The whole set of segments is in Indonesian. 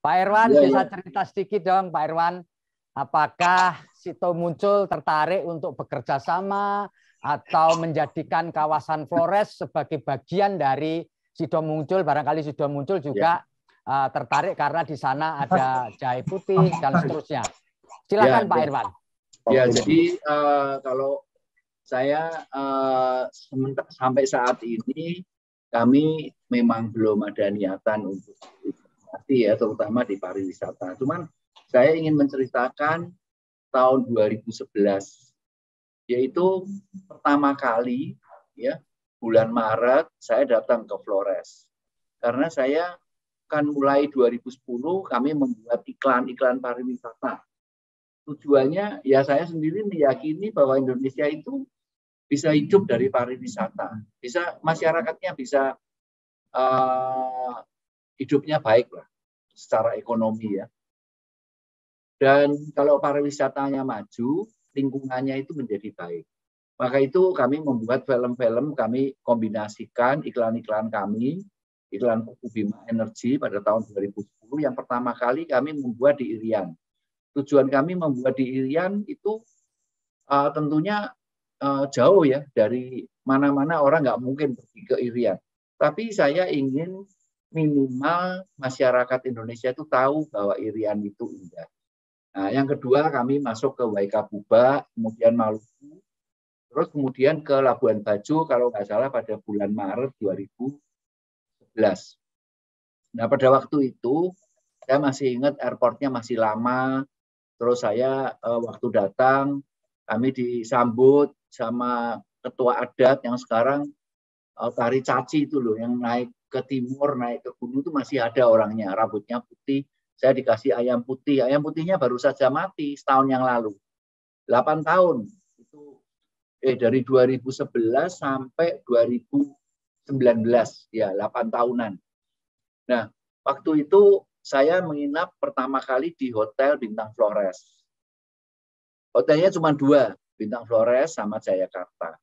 Pak Irwan, Ya, bisa ya. cerita sedikit dong, Pak Irwan, apakah Sito Muncul tertarik untuk bekerja sama atau menjadikan kawasan Flores sebagai bagian dari Sito Muncul? Barangkali Sito Muncul juga tertarik karena di sana ada jahe putih dan seterusnya. Silakan Pak Irwan. Ya, jadi kalau saya sampai saat ini kami memang belum ada niatan untuk investasi ya, terutama di pariwisata. Cuman saya ingin menceritakan tahun 2011, yaitu pertama kali ya, bulan Maret saya datang ke Flores. Karena saya kan mulai 2010 kami membuat iklan-iklan pariwisata. Tujuannya ya saya sendiri meyakini bahwa Indonesia itu bisa hidup dari pariwisata, bisa masyarakatnya bisa hidupnya baik lah secara ekonomi ya. Dan kalau pariwisatanya maju, lingkungannya itu menjadi baik. Maka itu kami membuat film-film, kami kombinasikan iklan-iklan kami, iklan Kuku Bima Energy pada tahun 2010 yang pertama kali kami membuat di Irian. Tujuan kami membuat di Irian itu tentunya jauh ya, dari mana-mana orang nggak mungkin pergi ke Irian. Tapi saya ingin minimal masyarakat Indonesia itu tahu bahwa Irian itu indah. Nah, yang kedua kami masuk ke Waikabubak, kemudian Maluku, terus kemudian ke Labuan Bajo kalau nggak salah pada bulan Maret 2011. Nah, pada waktu itu saya masih ingat airportnya masih lama. Terus saya waktu datang kami disambut sama ketua adat yang sekarang tari caci itu loh, yang naik ke timur, naik ke gunung itu masih ada orangnya, rambutnya putih. Saya dikasih ayam putih. Ayam putihnya baru saja mati setahun yang lalu. 8 tahun. Itu dari 2011 sampai 2019. Ya, 8 tahunan. Nah, waktu itu saya menginap pertama kali di Hotel Bintang Flores. Hotelnya cuma 2, Bintang Flores sama Jayakarta.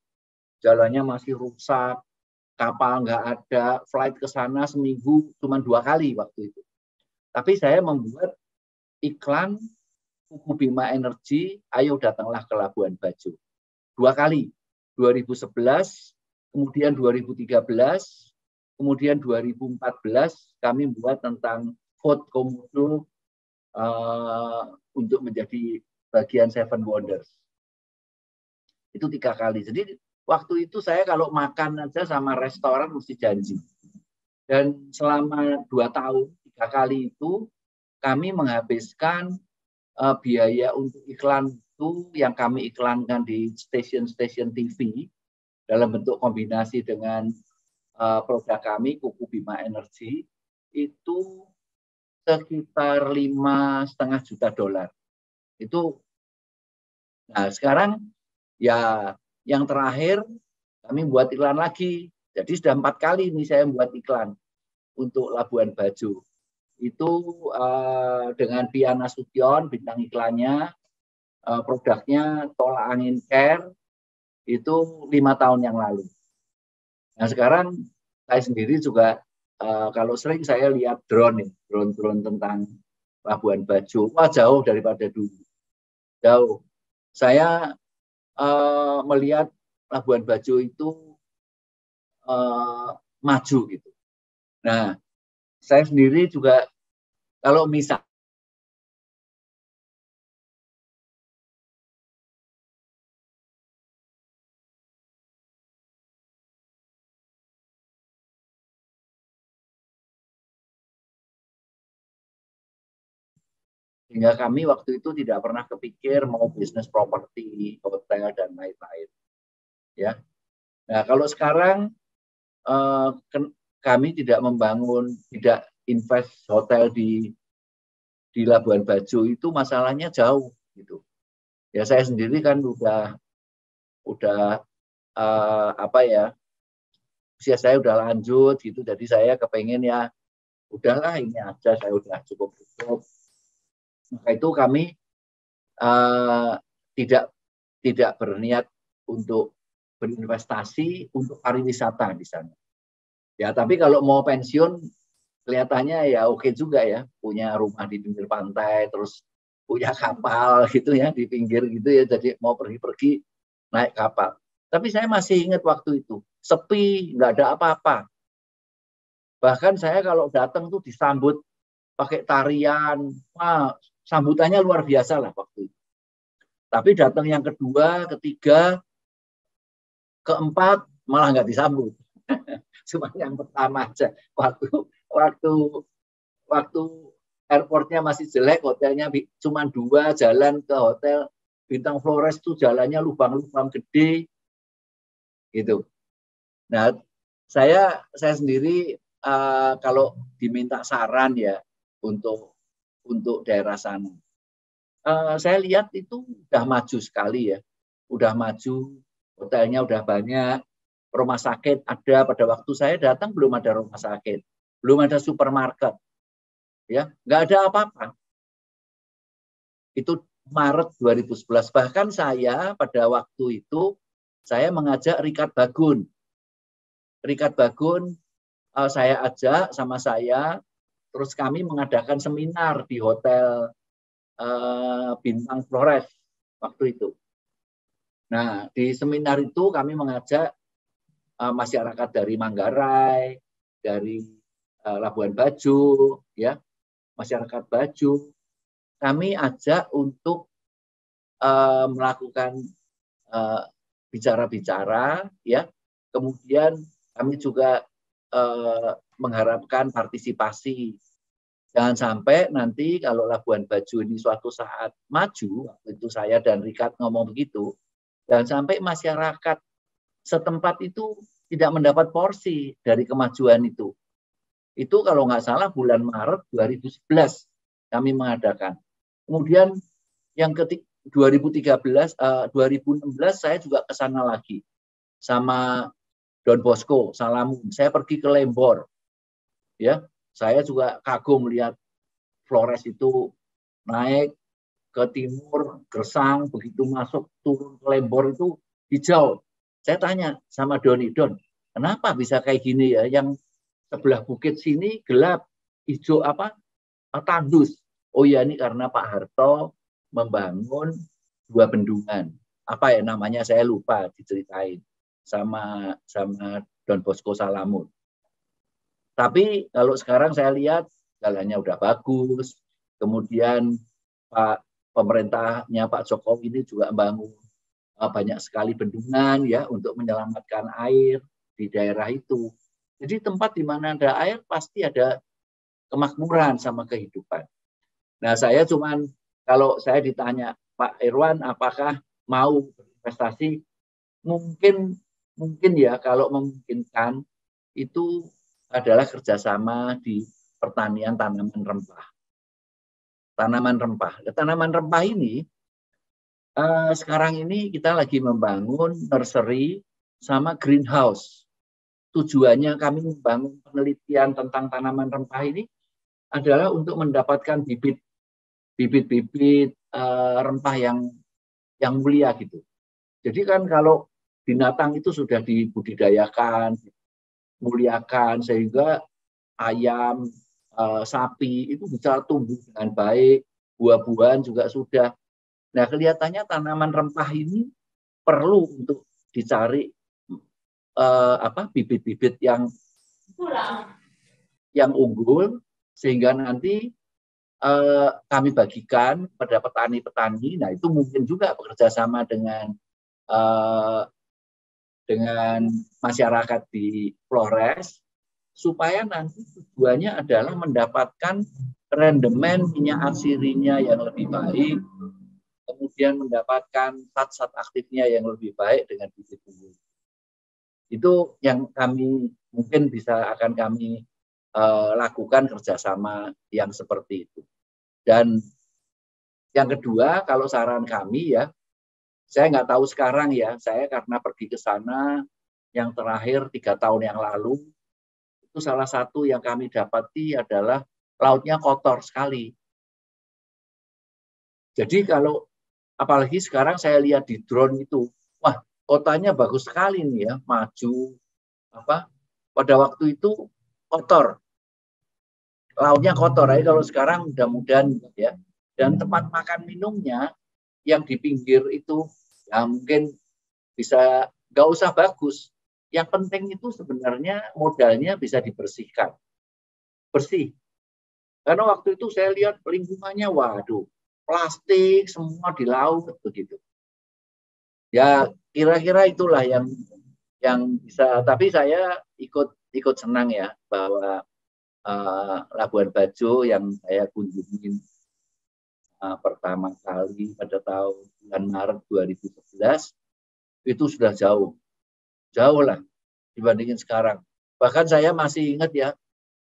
Jalannya masih rusak, kapal nggak ada, flight ke sana seminggu cuma 2 kali waktu itu. Tapi saya membuat iklan Kuku Bima Energy, ayo datanglah ke Labuan Bajo. 2 kali, 2011, kemudian 2013, kemudian 2014 kami buat tentang Fort Komodo untuk menjadi bagian Seven Wonders. Itu 3 kali. Jadi waktu itu saya kalau makan aja sama restoran mesti janji. Dan selama 2 tahun, 3 kali itu kami menghabiskan biaya untuk iklan itu yang kami iklankan di stasiun-stasiun TV dalam bentuk kombinasi dengan produk kami, Kuku Bima Energy, itu sekitar $5,5 juta. Itu, nah sekarang ya yang terakhir kami buat iklan lagi. Jadi sudah 4 kali ini saya buat iklan untuk Labuan Bajo. Itu dengan Pia Nasution, bintang iklannya, produknya tolak angin care, itu 5 tahun yang lalu. Nah sekarang saya sendiri juga kalau sering saya lihat drone tentang Labuan Bajo, wah jauh daripada dulu. Jauh. Saya melihat Labuan Bajo itu maju gitu. Nah, saya sendiri juga kalau misal sehingga kami waktu itu tidak pernah kepikir mau bisnis properti, hotel dan lain-lain. Ya. Nah, kalau sekarang kami tidak membangun, tidak invest hotel di Labuan Bajo, itu masalahnya jauh gitu. Ya saya sendiri kan udah apa ya, usia saya udah lanjut gitu, jadi saya kepengen ya udahlah ini aja, saya udah cukup. Maka itu kami tidak berniat untuk berinvestasi untuk pariwisata di sana. Ya, tapi kalau mau pensiun kelihatannya ya oke juga ya, punya rumah di pinggir pantai, terus punya kapal gitu ya di pinggir gitu ya, jadi mau pergi-pergi naik kapal. Tapi saya masih ingat waktu itu, sepi, nggak ada apa-apa. Bahkan saya kalau datang tuh disambut pakai tarian, wah, sambutannya luar biasa lah waktu itu. Tapi datang yang kedua, ketiga, keempat malah nggak disambut. Cuma yang pertama aja. Waktu airportnya masih jelek, hotelnya cuma 2, jalan ke hotel Bintang Flores tuh jalannya lubang-lubang gede, gitu. Nah, saya sendiri kalau diminta saran ya untuk daerah sana, saya lihat itu udah maju sekali ya, udah maju, hotelnya udah banyak, rumah sakit ada. Pada waktu saya datang belum ada rumah sakit, belum ada supermarket, ya nggak ada apa-apa. Itu Maret 2011. Bahkan saya pada waktu itu saya mengajak Richard Bagun. Richard Bagun saya ajak sama saya, terus kami mengadakan seminar di hotel Bintang Flores waktu itu. Nah, di seminar itu kami mengajak masyarakat dari Manggarai, dari Labuan Bajo, ya, masyarakat Bajo. Kami ajak untuk melakukan bicara-bicara, ya. Kemudian kami juga mengharapkan partisipasi. Jangan sampai nanti kalau Labuan Bajo ini suatu saat maju, waktu itu saya dan Richard ngomong begitu, jangan sampai masyarakat setempat itu tidak mendapat porsi dari kemajuan itu. Itu kalau nggak salah bulan Maret 2011 kami mengadakan. Kemudian yang 2016 saya juga ke sana lagi sama Don Bosco Salamun. Saya pergi ke Lembor, ya. Saya juga kagum melihat Flores itu naik ke timur, Gersang, begitu masuk turun ke Lembor itu hijau. Saya tanya sama Doni, Don, kenapa bisa kayak gini ya? Yang sebelah bukit sini gelap, hijau apa? Tandus. Oh ya, ini karena Pak Harto membangun 2 bendungan. Apa ya namanya saya lupa diceritain sama Don Bosco Salamun. Tapi kalau sekarang saya lihat jalannya udah bagus. Kemudian pemerintahnya Pak Jokowi ini juga membangun banyak sekali bendungan ya untuk menyelamatkan air di daerah itu. Jadi tempat di mana ada air pasti ada kemakmuran sama kehidupan. Nah, saya cuman kalau saya ditanya, Pak Irwan, apakah mau berinvestasi? Mungkin ya, kalau memungkinkan itu adalah kerjasama di pertanian tanaman rempah. Tanaman rempah ini sekarang ini kita lagi membangun nursery sama greenhouse. Tujuannya kami membangun penelitian tentang tanaman rempah ini adalah untuk mendapatkan bibit-bibit rempah yang mulia gitu. Jadi kan kalau binatang itu sudah dibudidayakan, muliakan sehingga ayam, sapi itu bisa tumbuh dengan baik, buah-buahan juga sudah. Nah, kelihatannya tanaman rempah ini perlu untuk dicari bibit-bibit yang unggul sehingga nanti kami bagikan pada petani-petani. Nah, itu mungkin juga bekerja sama dengan masyarakat di Flores supaya nanti tujuannya adalah mendapatkan rendemen minyak asirinya yang lebih baik, kemudian mendapatkan zat-zat aktifnya yang lebih baik dengan bibit unggul. Itu yang kami mungkin akan kami lakukan kerjasama yang seperti itu. Dan yang kedua, kalau saran kami ya, saya nggak tahu sekarang ya, saya karena pergi ke sana yang terakhir 3 tahun yang lalu, itu salah satu yang kami dapati adalah lautnya kotor sekali. Jadi kalau apalagi sekarang saya lihat di drone itu, wah kotanya bagus sekali nih ya, maju. Pada waktu itu kotor. lautnya kotor. Kalau sekarang mudah-mudahan ya. Dan tempat makan minumnya yang di pinggir itu ya mungkin bisa nggak usah bagus. Yang penting itu sebenarnya modalnya bisa dibersihkan. Bersih. Karena waktu itu saya lihat lingkungannya, waduh, plastik semua di laut begitu. Ya kira-kira itulah yang bisa. Tapi saya ikut senang ya bahwa Labuan Bajo yang saya kunjungi pertama kali pada bulan Maret 2011 itu sudah jauh lah dibandingin sekarang. Bahkan saya masih ingat ya,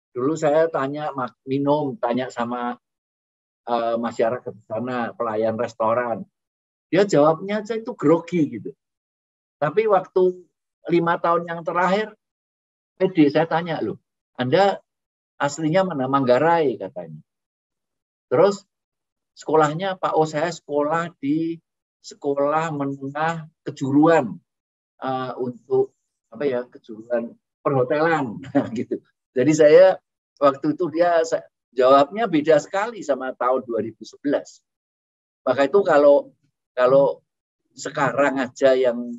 dulu saya tanya sama masyarakat di sana, pelayan restoran, dia jawabnya aja itu grogi gitu. Tapi waktu 5 tahun yang terakhir, saya tanya, loh, Anda aslinya mana? Manggarai katanya. Terus sekolahnya Pak, saya sekolah di sekolah menengah kejuruan untuk kejuruan perhotelan gitu. Jadi saya waktu itu jawabnya beda sekali sama tahun 2011. Maka itu kalau sekarang aja yang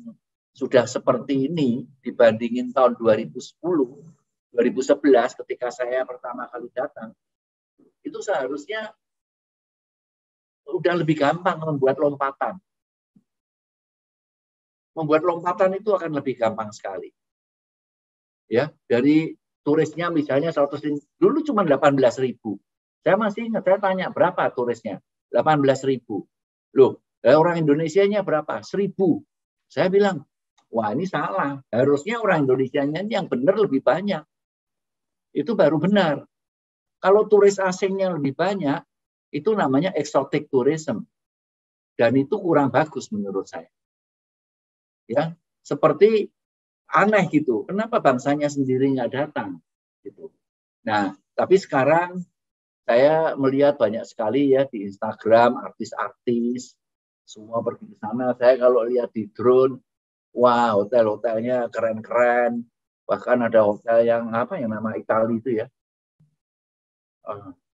sudah seperti ini dibandingin tahun 2010, 2011 ketika saya pertama kali datang, itu seharusnya udah lebih gampang membuat lompatan. Membuat lompatan itu akan lebih gampang sekali. Ya, dari turisnya misalnya 100.000, dulu cuma 18.000. Saya masih ingat, saya tanya berapa turisnya? 18.000. Loh, orang Indonesianya berapa? 1.000. Saya bilang, wah ini salah. Harusnya orang Indonesianya yang benar lebih banyak. Itu baru benar. Kalau turis asingnya lebih banyak, itu namanya exotic tourism. Dan itu kurang bagus menurut saya. Ya, seperti aneh gitu. Kenapa bangsanya sendiri nggak datang? Gitu. Nah, tapi sekarang saya melihat banyak sekali ya di Instagram artis-artis semua pergi ke sana. Saya kalau lihat di drone, wah hotel-hotelnya keren-keren. Bahkan ada hotel yang nama Italia itu ya.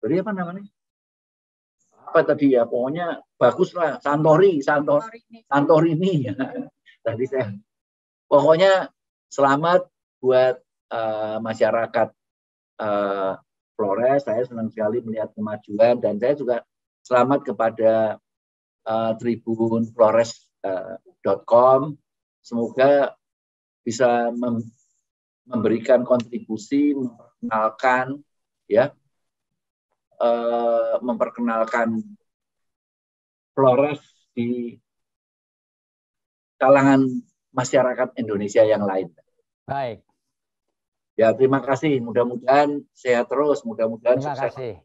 Jadi apa namanya? Apa tadi ya? Pokoknya bagus lah. Santorini. Tadi pokoknya selamat buat masyarakat Flores. Saya senang sekali melihat kemajuan dan saya juga selamat kepada tribunflores.com. Semoga bisa memberikan kontribusi, memperkenalkan Flores di kalangan masyarakat Indonesia yang lain. Baik. Ya, terima kasih. Mudah-mudahan sehat terus. Mudah-mudahan terima sukses. Kasih.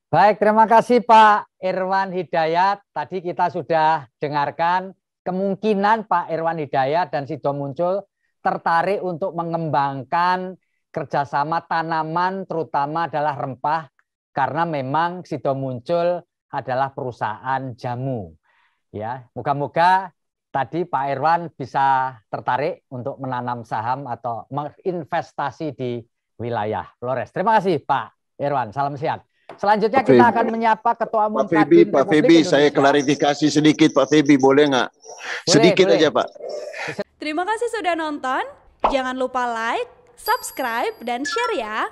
Baik, terima kasih Pak Irwan Hidayat. Tadi kita sudah dengarkan kemungkinan Pak Irwan Hidayat dan Sido Muncul tertarik untuk mengembangkan kerjasama tanaman, terutama adalah rempah, karena memang Sido Muncul adalah perusahaan jamu. Ya, moga-moga tadi Pak Irwan bisa tertarik untuk menanam saham atau menginvestasi di wilayah Flores. Terima kasih Pak Irwan, salam sehat. Selanjutnya kita akan menyapa Ketua Umum Kadin Pak Febi, saya klarifikasi sedikit Pak Febi, boleh nggak? Sedikit boleh aja Pak. Terima kasih sudah nonton. Jangan lupa like, subscribe, dan share ya.